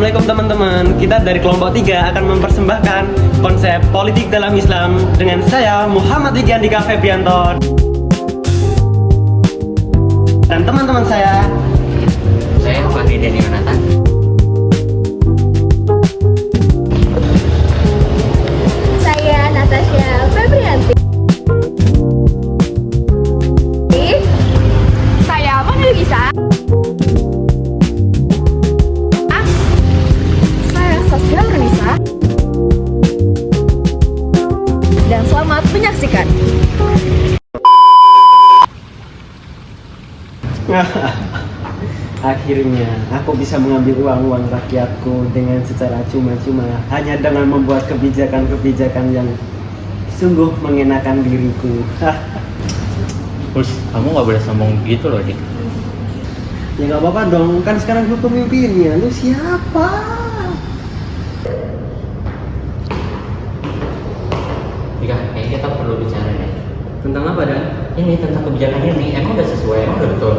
Assalamualaikum teman-teman. Kita dari kelompok 3 akan mempersembahkan konsep politik dalam Islam dengan saya Muhammad Wiki Andika Febrianto dan teman-teman saya Fahri Deni Yonatan. Saya Natasha Febrianti. Saya Mona Lisa. Saya Saskia Renisa. Dan selamat menyaksikan. Akhirnya aku bisa mengambil uang rakyatku dengan secara cuma-cuma hanya dengan membuat kebijakan-kebijakan yang sungguh mengenakan diriku. Terus kamu nggak boleh sombong gitu loh, Dik. Ya nggak apa-apa dong, kan sekarang gue pemimpinnya. Lu siapa? Dika, kayaknya kita perlu bicara deh. Tentang apa, Dan? Ini tentang kebijakan ini, emang udah sesuai, emang udah betul?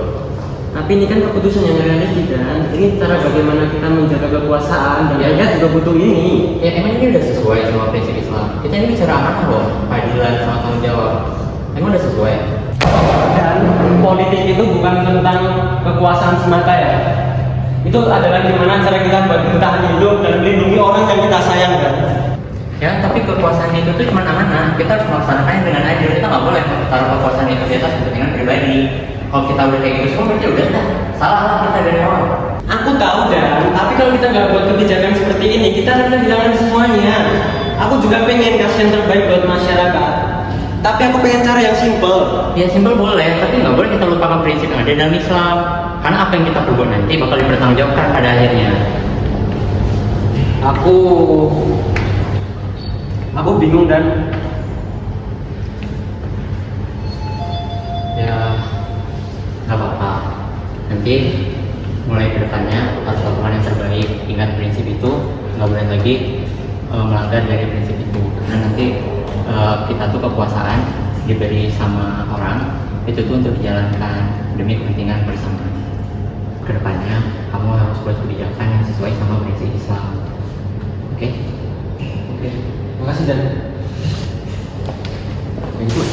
Tapi ini kan keputusan yang realistis, Dan. Ini cara bagaimana kita menjaga kekuasaan dan Ya. rakyat juga butuh ini. Ya emang ini udah sesuai sama prinsip Islam. Kita ini bicara amanah loh, keadilan sama tanggung jawab. Emang udah sesuai? Dan politik itu bukan tentang kekuasaan semata ya. Itu adalah gimana cara kita bertahan hidup dan melindungi orang yang kita sayang, kan? Ya, tapi kekuasaan itu tuh cuma amanah. Kita harus melaksanakannya dengan adil. Kita nggak boleh taruh kekuasaan itu di atas kepentingan pribadi. Kalau kita udah kayak gitu semua, berarti udah salah lah kita dari awal. Aku tahu, Dan, tapi kalau kita nggak buat kebijakan seperti ini, kita akan kehilangan semuanya. Aku juga pengen kasih yang terbaik buat masyarakat. Tapi aku pengen cara yang simple. Ya simpel boleh, tapi nggak boleh kita lupakan prinsip yang ada dalam Islam. Karena apa yang kita perbuat nanti bakal dipertanggungjawabkan pada akhirnya. Aku bingung, Dan. Ya nggak apa-apa. Nanti mulai ke depannya harus lakukan yang terbaik. Ingat prinsip itu nggak boleh lagi melanggar dari prinsip itu. Karena nanti kita tuh kekuasaan diberi sama orang itu tuh untuk dijalankan demi kepentingan bersama. Kedepannya kamu harus buat kebijakan yang sesuai sama prinsip Islam. Oke? Oke, makasih, Dan. Thank you.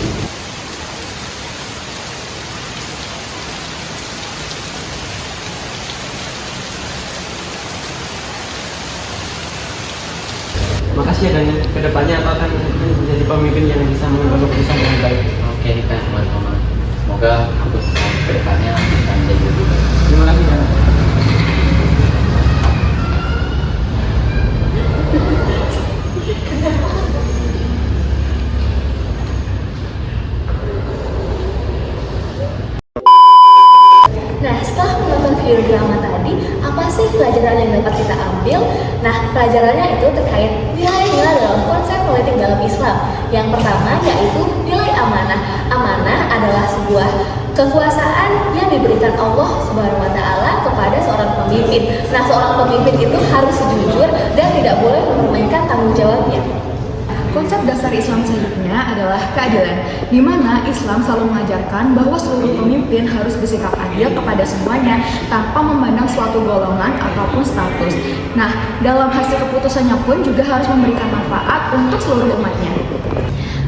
Makasih ya, Dan. Kedepannya aku akan menjadi pemimpin yang bisa mengambil keputusan dengan baik. Oke, kita sama-sama. Semoga keputusan kedepannya bisa menjadi lebih baik. Terima kasih, Dan. Nah, setelah menonton video drama tadi, apa sih pelajaran yang dapat kita ambil? Nah, pelajarannya itu terkait nilai-nilai dalam konsep politik dalam Islam. Yang pertama yaitu nilai amanah. Amanah adalah sebuah kekuasaan yang diberikan Allah Subhanahu wa taala kepada seorang pemimpin. Nah, seorang pemimpin itu harus jujur dan tidak boleh mempermainkan tanggung jawabnya. Konsep dasar Islam selanjutnya adalah keadilan, di mana Islam selalu mengajarkan bahwa seluruh pemimpin harus bersikap adil kepada semuanya tanpa memandang suatu golongan ataupun status. Nah, dalam hasil keputusannya pun juga harus memberikan manfaat untuk seluruh umatnya.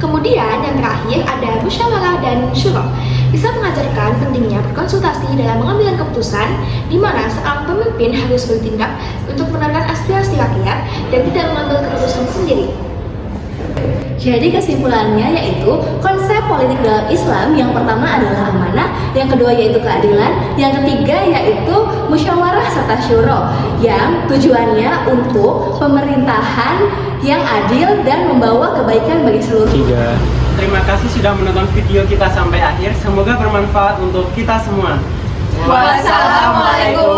Kemudian yang terakhir ada musyawarah dan syura. Islam mengajarkan pentingnya berkonsultasi dalam mengambil keputusan, di mana seorang pemimpin harus bertindak untuk menerangkan aspirasi rakyat dan tidak mengambil keputusan sendiri. Jadi kesimpulannya yaitu konsep politik dalam Islam yang pertama adalah amanah, yang kedua yaitu keadilan, yang ketiga yaitu musyawarah serta syuro yang tujuannya untuk pemerintahan yang adil dan membawa kebaikan bagi seluruh. Terima kasih sudah menonton video kita sampai akhir. Semoga bermanfaat untuk kita semua. Wassalamualaikum